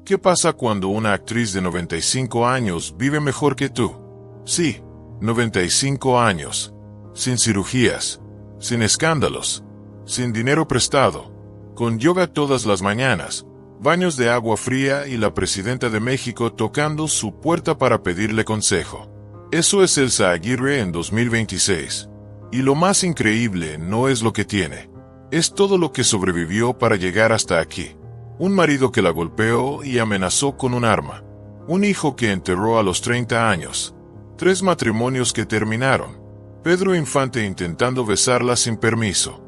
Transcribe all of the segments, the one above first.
¿Qué pasa cuando una actriz de 95 años vive mejor que tú? Sí, 95 años. Sin cirugías, sin escándalos, sin dinero prestado, con yoga todas las mañanas, baños de agua fría y la presidenta de México tocando su puerta para pedirle consejo. Eso es Elsa Aguirre en 2026. Y lo más increíble no es lo que tiene. Es todo lo que sobrevivió para llegar hasta aquí. Un marido que la golpeó y amenazó con un arma. Un hijo que enterró a los 30 años. 3 matrimonios que terminaron. Pedro Infante intentando besarla sin permiso.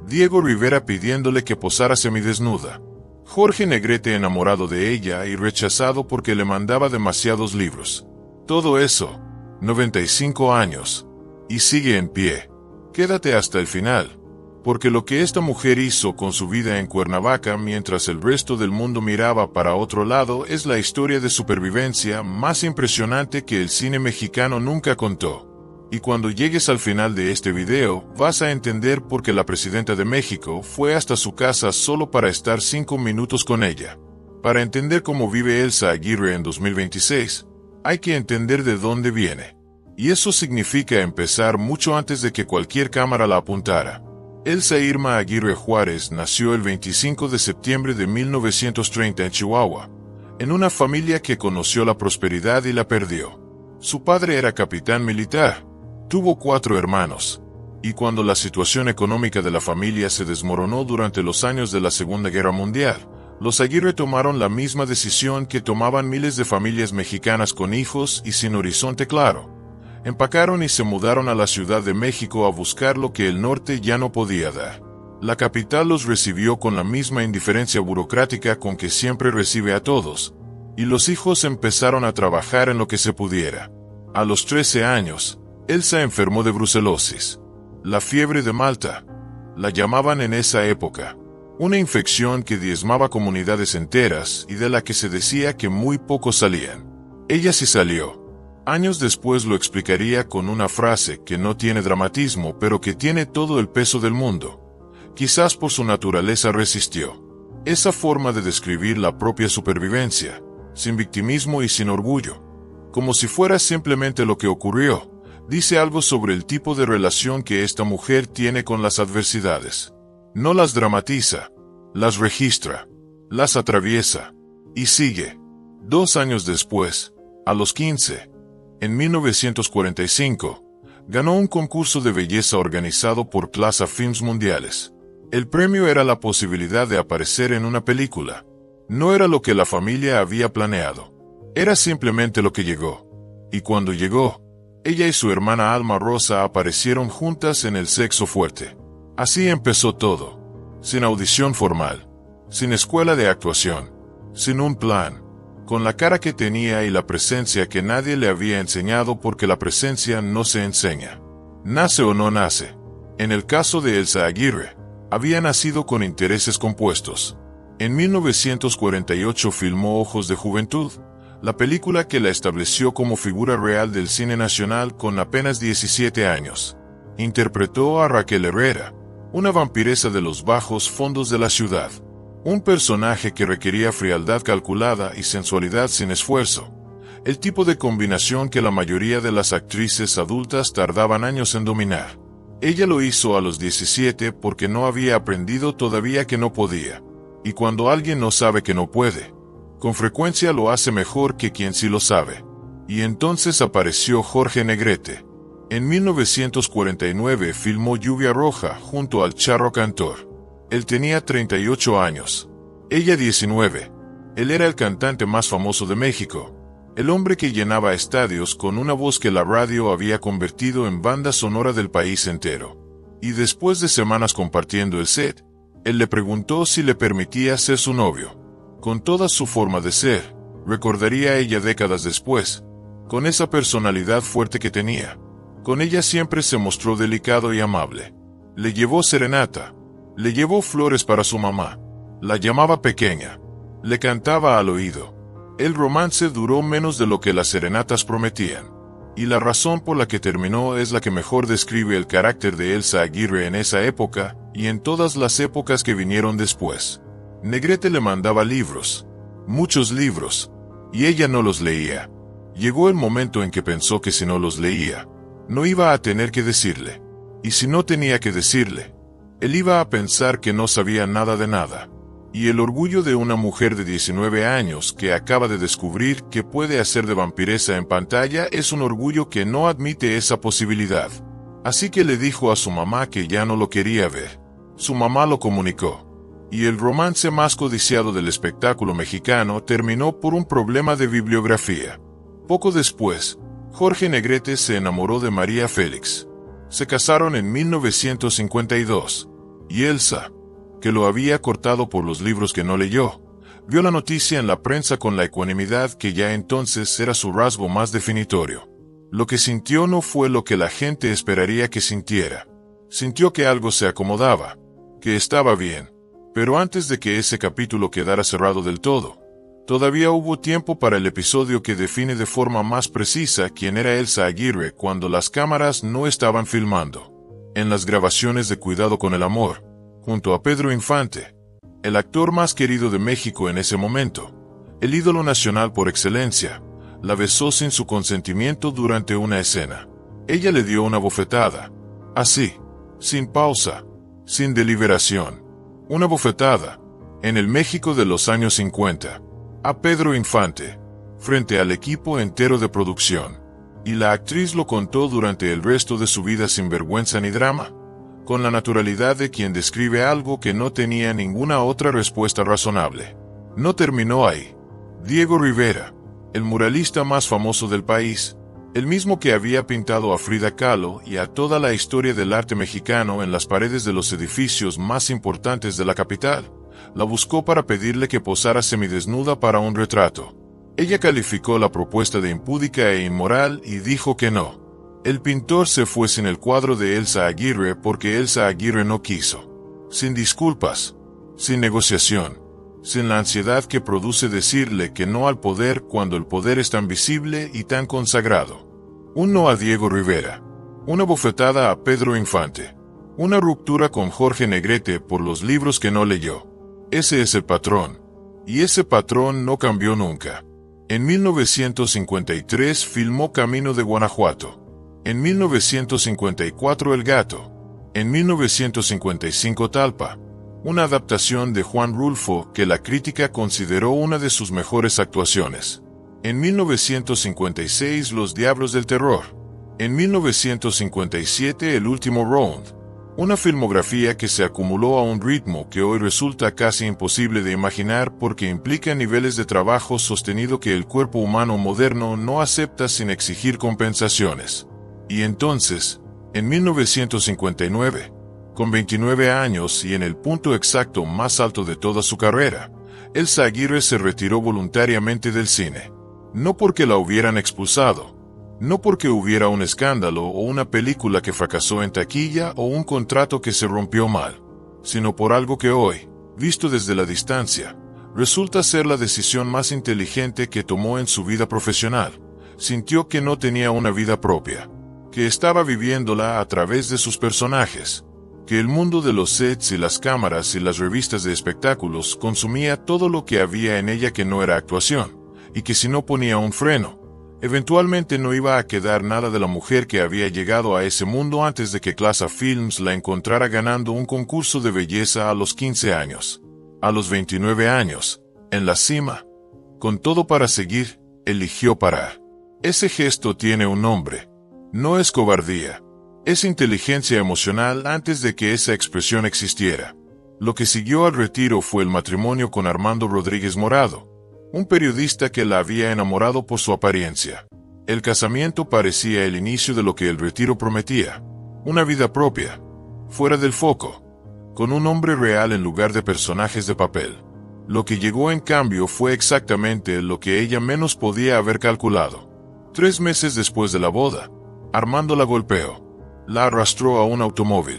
Diego Rivera pidiéndole que posara semidesnuda. Jorge Negrete enamorado de ella y rechazado porque le mandaba demasiados libros. Todo eso, 95 años. Y sigue en pie. Quédate hasta el final. Porque lo que esta mujer hizo con su vida en Cuernavaca mientras el resto del mundo miraba para otro lado es la historia de supervivencia más impresionante que el cine mexicano nunca contó. Y cuando llegues al final de este video, vas a entender por qué la presidenta de México fue hasta su casa solo para estar 5 minutos con ella. Para entender cómo vive Elsa Aguirre en 2026, hay que entender de dónde viene. Y eso significa empezar mucho antes de que cualquier cámara la apuntara. Elsa Irma Aguirre Juárez nació el 25 de septiembre de 1930 en Chihuahua, en una familia que conoció la prosperidad y la perdió. Su padre era capitán militar, tuvo 4 hermanos, y cuando la situación económica de la familia se desmoronó durante los años de la Segunda Guerra Mundial, los Aguirre tomaron la misma decisión que tomaban miles de familias mexicanas con hijos y sin horizonte claro. Empacaron y se mudaron a la Ciudad de México a buscar lo que el norte ya no podía dar. La capital los recibió con la misma indiferencia burocrática con que siempre recibe a todos, y los hijos empezaron a trabajar en lo que se pudiera. A los 13 años, Elsa enfermó de brucelosis. La fiebre de Malta, la llamaban en esa época. Una infección que diezmaba comunidades enteras y de la que se decía que muy pocos salían. Ella sí salió. Años después lo explicaría con una frase que no tiene dramatismo pero que tiene todo el peso del mundo. Quizás por su naturaleza resistió. Esa forma de describir la propia supervivencia, sin victimismo y sin orgullo. Como si fuera simplemente lo que ocurrió, dice algo sobre el tipo de relación que esta mujer tiene con las adversidades. No las dramatiza, las registra, las atraviesa, y sigue. 2 años después, a los 15, en 1945, ganó un concurso de belleza organizado por Plaza Films Mundiales. El premio era la posibilidad de aparecer en una película. No era lo que la familia había planeado. Era simplemente lo que llegó. Y cuando llegó, ella y su hermana Alma Rosa aparecieron juntas en El Sexo Fuerte. Así empezó todo. Sin audición formal, sin escuela de actuación, sin un plan. Con la cara que tenía y la presencia que nadie le había enseñado porque la presencia no se enseña. Nace o no nace. En el caso de Elsa Aguirre, había nacido con intereses compuestos. En 1948 filmó Ojos de Juventud, la película que la estableció como figura real del cine nacional con apenas 17 años. Interpretó a Raquel Herrera, una vampiresa de los bajos fondos de la ciudad. Un personaje que requería frialdad calculada y sensualidad sin esfuerzo. El tipo de combinación que la mayoría de las actrices adultas tardaban años en dominar. Ella lo hizo a los 17 porque no había aprendido todavía que no podía. Y cuando alguien no sabe que no puede, con frecuencia lo hace mejor que quien sí lo sabe. Y entonces apareció Jorge Negrete. En 1949 filmó Lluvia Roja junto al Charro Cantor. Él tenía 38 años. Ella 19. Él era el cantante más famoso de México. El hombre que llenaba estadios con una voz que la radio había convertido en banda sonora del país entero. Y después de semanas compartiendo el set, él le preguntó si le permitía ser su novio. Con toda su forma de ser, recordaría ella décadas después, con esa personalidad fuerte que tenía. Con ella siempre se mostró delicado y amable. Le llevó serenata. Le llevó flores para su mamá. La llamaba pequeña. Le cantaba al oído. El romance duró menos de lo que las serenatas prometían. Y la razón por la que terminó es la que mejor describe el carácter de Elsa Aguirre en esa época y en todas las épocas que vinieron después. Negrete le mandaba libros. muchos libros, y ella no los leía. Llegó el momento en que pensó que si no los leía, no iba a tener que decirle. Y si no tenía que decirle, él iba a pensar que no sabía nada de nada. Y el orgullo de una mujer de 19 años que acaba de descubrir que puede hacer de vampiresa en pantalla es un orgullo que no admite esa posibilidad. Así que le dijo a su mamá que ya no lo quería ver. Su mamá lo comunicó. Y el romance más codiciado del espectáculo mexicano terminó por un problema de bibliografía. Poco después, Jorge Negrete se enamoró de María Félix. Se casaron en 1952. Y Elsa, que lo había cortado por los libros que no leyó, vio la noticia en la prensa con la ecuanimidad que ya entonces era su rasgo más definitorio. Lo que sintió no fue lo que la gente esperaría que sintiera. Sintió que algo se acomodaba, que estaba bien. Pero antes de que ese capítulo quedara cerrado del todo, todavía hubo tiempo para el episodio que define de forma más precisa quién era Elsa Aguirre cuando las cámaras no estaban filmando. En las grabaciones de Cuidado con el amor, junto a Pedro Infante, el actor más querido de México en ese momento, el ídolo nacional por excelencia, la besó sin su consentimiento durante una escena. Ella le dio una bofetada, así, sin pausa, sin deliberación. Una bofetada, en el México de los años 50, a Pedro Infante, frente al equipo entero de producción. Y la actriz lo contó durante el resto de su vida sin vergüenza ni drama, con la naturalidad de quien describe algo que no tenía ninguna otra respuesta razonable. No terminó ahí. Diego Rivera, el muralista más famoso del país, el mismo que había pintado a Frida Kahlo y a toda la historia del arte mexicano en las paredes de los edificios más importantes de la capital, la buscó para pedirle que posara semidesnuda para un retrato. Ella calificó la propuesta de impúdica e inmoral y dijo que no. El pintor se fue sin el cuadro de Elsa Aguirre porque Elsa Aguirre no quiso. Sin disculpas, sin negociación, sin la ansiedad que produce decirle que no al poder cuando el poder es tan visible y tan consagrado. Un no a Diego Rivera. Una bofetada a Pedro Infante. Una ruptura con Jorge Negrete por los libros que no leyó. Ese es el patrón. Y ese patrón no cambió nunca. En 1953 filmó Camino de Guanajuato. En 1954 El Gato. En 1955 Talpa, una adaptación de Juan Rulfo que la crítica consideró una de sus mejores actuaciones. En 1956 Los Diablos del Terror. En 1957 El Último Round, una filmografía que se acumuló a un ritmo que hoy resulta casi imposible de imaginar porque implica niveles de trabajo sostenido que el cuerpo humano moderno no acepta sin exigir compensaciones. Y entonces, en 1959, con 29 años y en el punto exacto más alto de toda su carrera, Elsa Aguirre se retiró voluntariamente del cine. No porque la hubieran expulsado, no porque hubiera un escándalo o una película que fracasó en taquilla o un contrato que se rompió mal, sino por algo que hoy, visto desde la distancia, resulta ser la decisión más inteligente que tomó en su vida profesional. Sintió que no tenía una vida propia, que estaba viviéndola a través de sus personajes, que el mundo de los sets y las cámaras y las revistas de espectáculos consumía todo lo que había en ella que no era actuación, y que si no ponía un freno, eventualmente no iba a quedar nada de la mujer que había llegado a ese mundo antes de que Clasa Films la encontrara ganando un concurso de belleza a los 15 años. A los 29 años, en la cima, con todo para seguir, eligió parar. Ese gesto tiene un nombre. No es cobardía. Es inteligencia emocional antes de que esa expresión existiera. Lo que siguió al retiro fue el matrimonio con Armando Rodríguez Morado, un periodista que la había enamorado por su apariencia. El casamiento parecía el inicio de lo que el retiro prometía. Una vida propia, fuera del foco, con un hombre real en lugar de personajes de papel. Lo que llegó en cambio fue exactamente lo que ella menos podía haber calculado. 3 meses después de la boda, Armando la golpeó, la arrastró a un automóvil,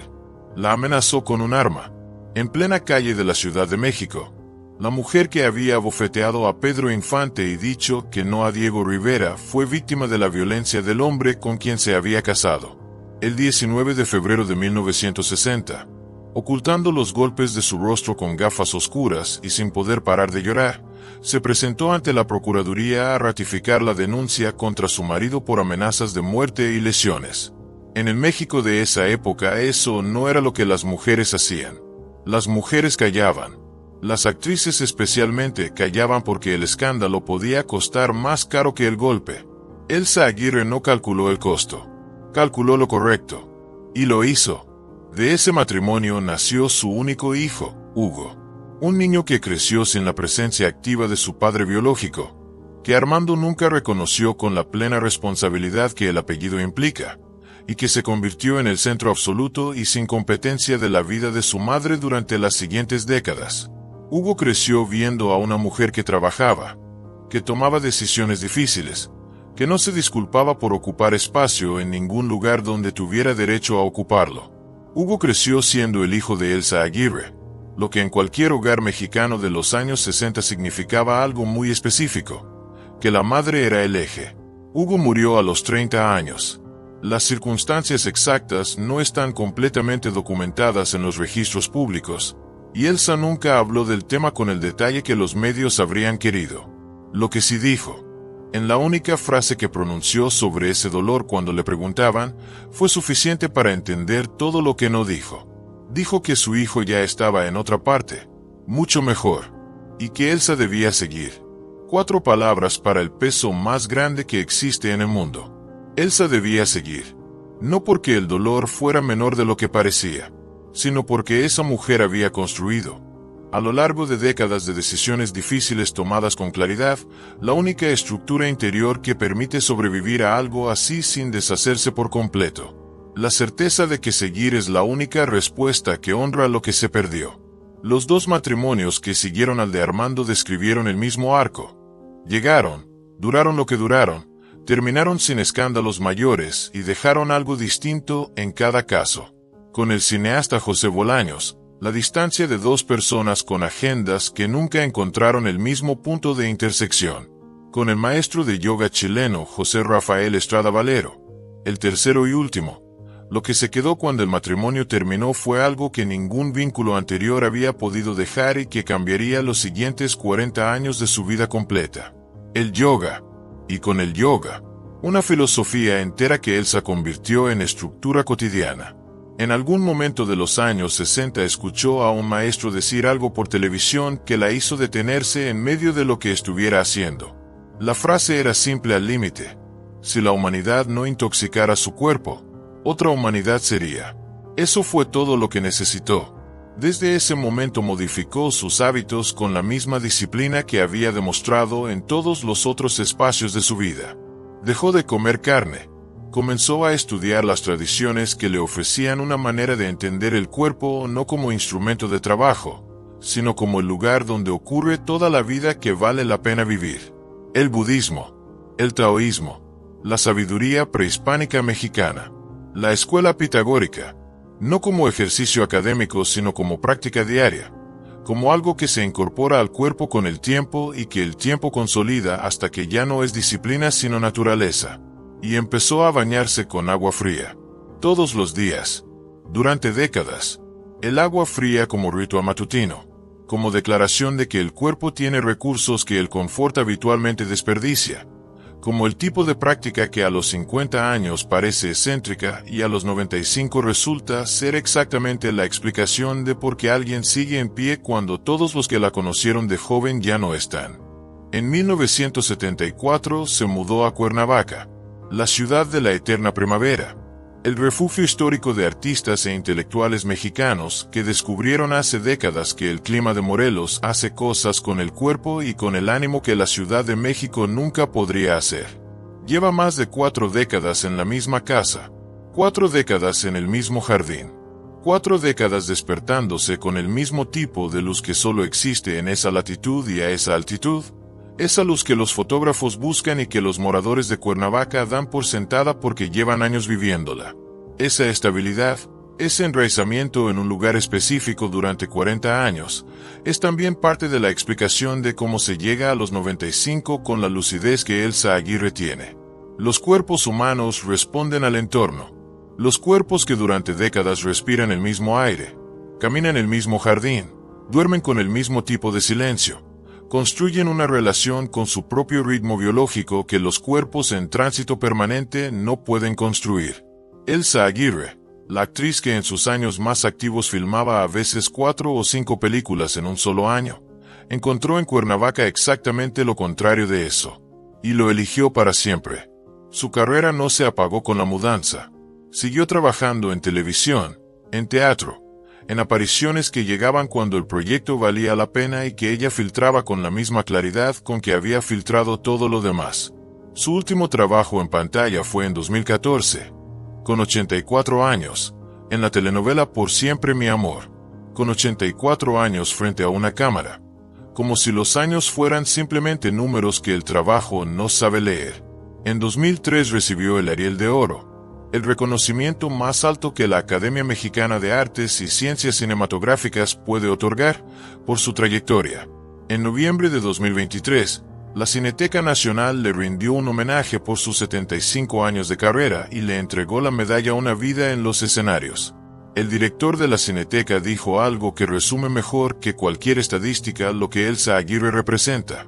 la amenazó con un arma, en plena calle de la Ciudad de México. La mujer que había abofeteado a Pedro Infante y dicho que no a Diego Rivera fue víctima de la violencia del hombre con quien se había casado. El 19 de febrero de 1960, ocultando los golpes de su rostro con gafas oscuras y sin poder parar de llorar, se presentó ante la Procuraduría a ratificar la denuncia contra su marido por amenazas de muerte y lesiones. En el México de esa época eso no era lo que las mujeres hacían. Las mujeres callaban. Las actrices especialmente callaban porque el escándalo podía costar más caro que el golpe. Elsa Aguirre no calculó el costo. Calculó lo correcto. Y lo hizo. De ese matrimonio nació su único hijo, Hugo. Un niño que creció sin la presencia activa de su padre biológico, que Armando nunca reconoció con la plena responsabilidad que el apellido implica, y que se convirtió en el centro absoluto y sin competencia de la vida de su madre durante las siguientes décadas. Hugo creció viendo a una mujer que trabajaba, que tomaba decisiones difíciles, que no se disculpaba por ocupar espacio en ningún lugar donde tuviera derecho a ocuparlo. Hugo creció siendo el hijo de Elsa Aguirre, lo que en cualquier hogar mexicano de los años 60 significaba algo muy específico, que la madre era el eje. Hugo murió a los 30 años. Las circunstancias exactas no están completamente documentadas en los registros públicos, y Elsa nunca habló del tema con el detalle que los medios habrían querido. Lo que sí dijo, en la única frase que pronunció sobre ese dolor cuando le preguntaban, fue suficiente para entender todo lo que no dijo. Dijo que su hijo ya estaba en otra parte, mucho mejor, y que Elsa debía seguir. 4 palabras para el peso más grande que existe en el mundo. Elsa debía seguir. No porque el dolor fuera menor de lo que parecía, sino porque esa mujer había construido, a lo largo de décadas de decisiones difíciles tomadas con claridad, la única estructura interior que permite sobrevivir a algo así sin deshacerse por completo. La certeza de que seguir es la única respuesta que honra lo que se perdió. Los 2 matrimonios que siguieron al de Armando describieron el mismo arco. Llegaron, duraron lo que duraron, terminaron sin escándalos mayores y dejaron algo distinto en cada caso. Con el cineasta José Bolaños, la distancia de 2 personas con agendas que nunca encontraron el mismo punto de intersección. Con el maestro de yoga chileno José Rafael Estrada Valero, el tercero y último. Lo que se quedó cuando el matrimonio terminó fue algo que ningún vínculo anterior había podido dejar y que cambiaría los siguientes 40 años de su vida completa. El yoga. Y con el yoga, una filosofía entera que Elsa convirtió en estructura cotidiana. En algún momento de los años 60 escuchó a un maestro decir algo por televisión que la hizo detenerse en medio de lo que estuviera haciendo. La frase era simple al límite. Si la humanidad no intoxicara su cuerpo, otra humanidad sería. Eso fue todo lo que necesitó. Desde ese momento modificó sus hábitos con la misma disciplina que había demostrado en todos los otros espacios de su vida. Dejó de comer carne. Comenzó a estudiar las tradiciones que le ofrecían una manera de entender el cuerpo no como instrumento de trabajo, sino como el lugar donde ocurre toda la vida que vale la pena vivir. El budismo, el taoísmo, la sabiduría prehispánica mexicana. La escuela pitagórica, no como ejercicio académico sino como práctica diaria, como algo que se incorpora al cuerpo con el tiempo y que el tiempo consolida hasta que ya no es disciplina sino naturaleza. Y empezó a bañarse con agua fría. Todos los días. Durante décadas. El agua fría como ritual matutino, como declaración de que el cuerpo tiene recursos que el confort habitualmente desperdicia. Como el tipo de práctica que a los 50 años parece excéntrica y a los 95 resulta ser exactamente la explicación de por qué alguien sigue en pie cuando todos los que la conocieron de joven ya no están. En 1974 se mudó a Cuernavaca, la ciudad de la eterna primavera, el refugio histórico de artistas e intelectuales mexicanos que descubrieron hace décadas que el clima de Morelos hace cosas con el cuerpo y con el ánimo que la Ciudad de México nunca podría hacer. Lleva más de 4 décadas en la misma casa, 4 décadas en el mismo jardín, 4 décadas despertándose con el mismo tipo de luz que solo existe en esa latitud y a esa altitud, esa luz que los fotógrafos buscan y que los moradores de Cuernavaca dan por sentada porque llevan años viviéndola. Esa estabilidad, ese enraizamiento en un lugar específico durante 40 años, es también parte de la explicación de cómo se llega a los 95 con la lucidez que Elsa Aguirre tiene. Los cuerpos humanos responden al entorno. Los cuerpos que durante décadas respiran el mismo aire, caminan el mismo jardín, duermen con el mismo tipo de silencio, Construyen una relación con su propio ritmo biológico que los cuerpos en tránsito permanente no pueden construir. Elsa Aguirre, la actriz que en sus años más activos filmaba a veces 4 o 5 películas en un solo año, encontró en Cuernavaca exactamente lo contrario de eso. Y lo eligió para siempre. Su carrera no se apagó con la mudanza. Siguió trabajando en televisión, en teatro, en apariciones que llegaban cuando el proyecto valía la pena y que ella filtraba con la misma claridad con que había filtrado todo lo demás. Su último trabajo en pantalla fue en 2014, con 84 años, en la telenovela Por siempre mi amor, con 84 años frente a una cámara, como si los años fueran simplemente números que el trabajo no sabe leer. En 2003 recibió el Ariel de Oro, el reconocimiento más alto que la Academia Mexicana de Artes y Ciencias Cinematográficas puede otorgar, por su trayectoria. En noviembre de 2023, la Cineteca Nacional le rindió un homenaje por sus 75 años de carrera y le entregó la medalla Una vida en los escenarios. El director de la Cineteca dijo algo que resume mejor que cualquier estadística lo que Elsa Aguirre representa: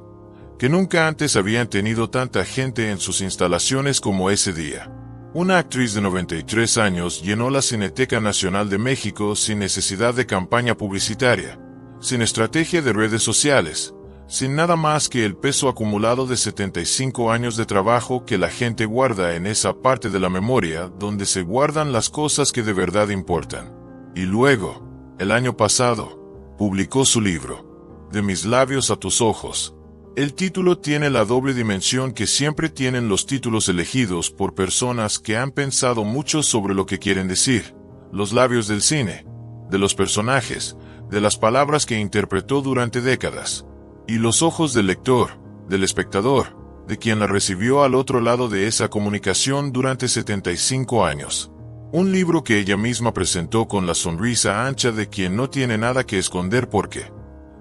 que nunca antes habían tenido tanta gente en sus instalaciones como ese día. Una actriz de 93 años llenó la Cineteca Nacional de México sin necesidad de campaña publicitaria, sin estrategia de redes sociales, sin nada más que el peso acumulado de 75 años de trabajo que la gente guarda en esa parte de la memoria donde se guardan las cosas que de verdad importan. Y luego, el año pasado, publicó su libro, De mis labios a tus ojos. El título tiene la doble dimensión que siempre tienen los títulos elegidos por personas que han pensado mucho sobre lo que quieren decir: los labios del cine, de los personajes, de las palabras que interpretó durante décadas, y los ojos del lector, del espectador, de quien la recibió al otro lado de esa comunicación durante 75 años. Un libro que ella misma presentó con la sonrisa ancha de quien no tiene nada que esconder porque,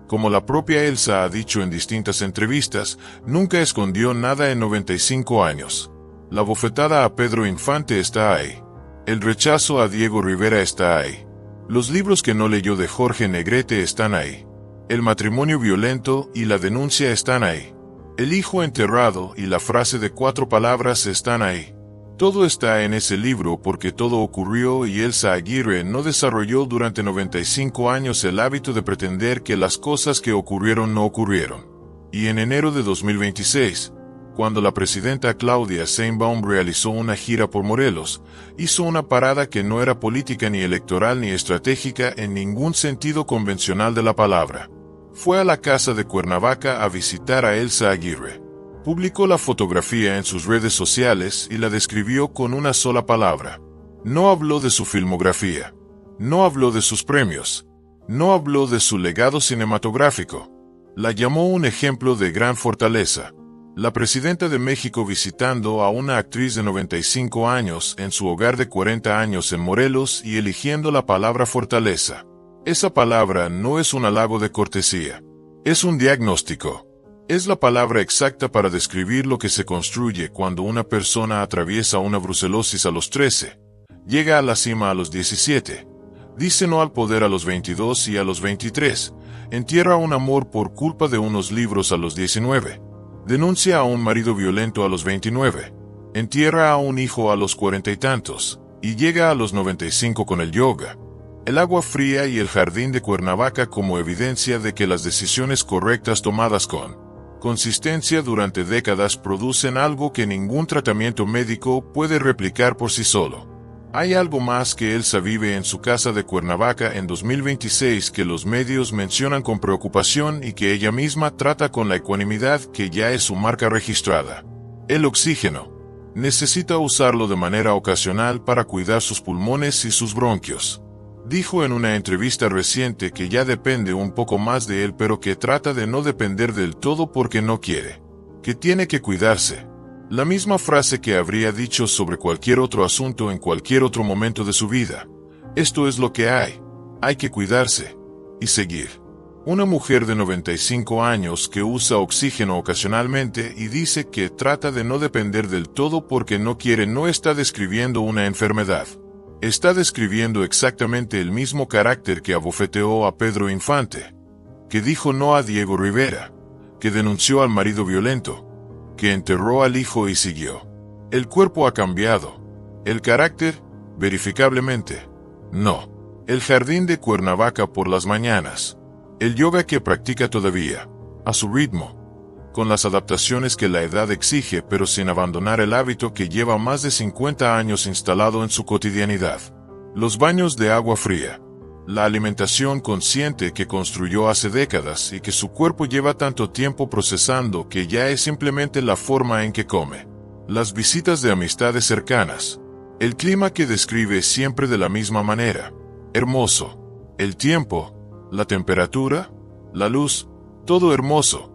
como la propia Elsa ha dicho en distintas entrevistas, nunca escondió nada en 95 años. La bofetada a Pedro Infante está ahí. El rechazo a Diego Rivera está ahí. Los libros que no leyó de Jorge Negrete están ahí. El matrimonio violento y la denuncia están ahí. El hijo enterrado y la frase de 4 palabras están ahí. Todo está en ese libro porque todo ocurrió y Elsa Aguirre no desarrolló durante 95 años el hábito de pretender que las cosas que ocurrieron no ocurrieron. Y en enero de 2026, cuando la presidenta Claudia Sheinbaum realizó una gira por Morelos, hizo una parada que no era política ni electoral ni estratégica en ningún sentido convencional de la palabra. Fue a la casa de Cuernavaca a visitar a Elsa Aguirre. Publicó la fotografía en sus redes sociales y la describió con una sola palabra. No habló de su filmografía. No habló de sus premios. No habló de su legado cinematográfico. La llamó un ejemplo de gran fortaleza. La presidenta de México visitando a una actriz de 95 años en su hogar de 40 años en Morelos y eligiendo la palabra fortaleza. Esa palabra no es un halago de cortesía. Es un diagnóstico. Es la palabra exacta para describir lo que se construye cuando una persona atraviesa una brucelosis a los 13, llega a la cima a los 17, dice no al poder a los 22 y a los 23, entierra un amor por culpa de unos libros a los 19, denuncia a un marido violento a los 29, entierra a un hijo a los 40 y tantos, y llega a los 95 con el yoga, el agua fría y el jardín de Cuernavaca como evidencia de que las decisiones correctas tomadas con consistencia durante décadas producen algo que ningún tratamiento médico puede replicar por sí solo. Hay algo más que Elsa vive en su casa de Cuernavaca en 2026 que los medios mencionan con preocupación y que ella misma trata con la ecuanimidad que ya es su marca registrada. El oxígeno. Necesita usarlo de manera ocasional para cuidar sus pulmones y sus bronquios. Dijo en una entrevista reciente que ya depende un poco más de él pero que trata de no depender del todo porque no quiere. Que tiene que cuidarse. La misma frase que habría dicho sobre cualquier otro asunto en cualquier otro momento de su vida. Esto es lo que hay. Hay que cuidarse. Y seguir. Una mujer de 95 años que usa oxígeno ocasionalmente y dice que trata de no depender del todo porque no quiere no está describiendo una enfermedad. Está describiendo exactamente el mismo carácter que abofeteó a Pedro Infante, que dijo no a Diego Rivera, que denunció al marido violento, que enterró al hijo y siguió. El cuerpo ha cambiado. El carácter, verificablemente, no. El jardín de Cuernavaca por las mañanas. El yoga que practica todavía, a su ritmo, con las adaptaciones que la edad exige, pero sin abandonar el hábito que lleva más de 50 años instalado en su cotidianidad. Los baños de agua fría. La alimentación consciente que construyó hace décadas y que su cuerpo lleva tanto tiempo procesando que ya es simplemente la forma en que come. Las visitas de amistades cercanas. El clima que describe siempre de la misma manera. Hermoso. El tiempo, la temperatura, la luz, todo hermoso.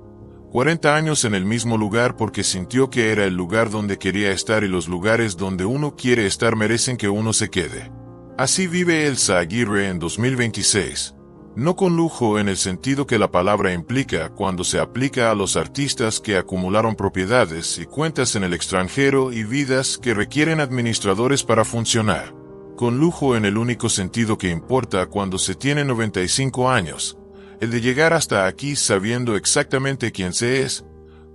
40 años en el mismo lugar porque sintió que era el lugar donde quería estar y los lugares donde uno quiere estar merecen que uno se quede. Así vive Elsa Aguirre en 2026. No con lujo en el sentido que la palabra implica cuando se aplica a los artistas que acumularon propiedades y cuentas en el extranjero y vidas que requieren administradores para funcionar. Con lujo en el único sentido que importa cuando se tiene 95 años, el de llegar hasta aquí sabiendo exactamente quién se es,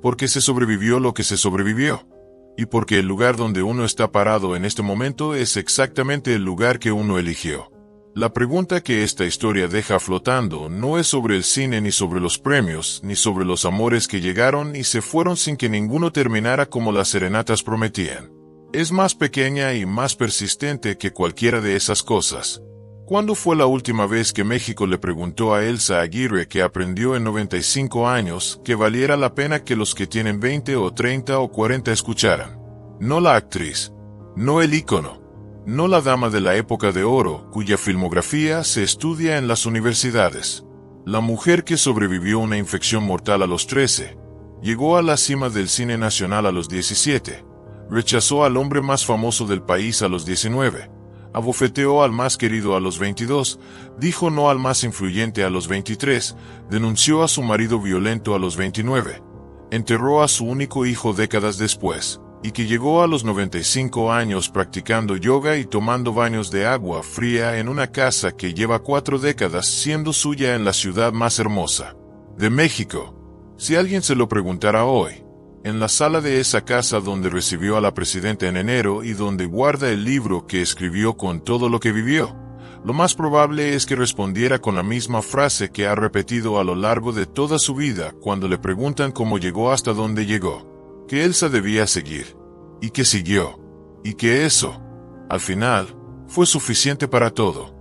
porque se sobrevivió lo que se sobrevivió, y porque el lugar donde uno está parado en este momento es exactamente el lugar que uno eligió. La pregunta que esta historia deja flotando no es sobre el cine ni sobre los premios, ni sobre los amores que llegaron y se fueron sin que ninguno terminara como las serenatas prometían. Es más pequeña y más persistente que cualquiera de esas cosas. ¿Cuándo fue la última vez que México le preguntó a Elsa Aguirre, que aprendió en 95 años, que valiera la pena que los que tienen 20 o 30 o 40 escucharan? No la actriz, no el ícono, no la dama de la época de oro, cuya filmografía se estudia en las universidades. La mujer que sobrevivió una infección mortal a los 13, llegó a la cima del cine nacional a los 17, rechazó al hombre más famoso del país a los 19, abofeteó al más querido a los 22, dijo no al más influyente a los 23, denunció a su marido violento a los 29, enterró a su único hijo décadas después, y que llegó a los 95 años practicando yoga y tomando baños de agua fría en una casa que lleva 4 décadas siendo suya en la ciudad más hermosa de México. Si alguien se lo preguntara hoy, en la sala de esa casa donde recibió a la presidenta en enero y donde guarda el libro que escribió con todo lo que vivió, lo más probable es que respondiera con la misma frase que ha repetido a lo largo de toda su vida cuando le preguntan cómo llegó hasta donde llegó, que Elsa debía seguir, y que siguió, y que eso, al final, fue suficiente para todo.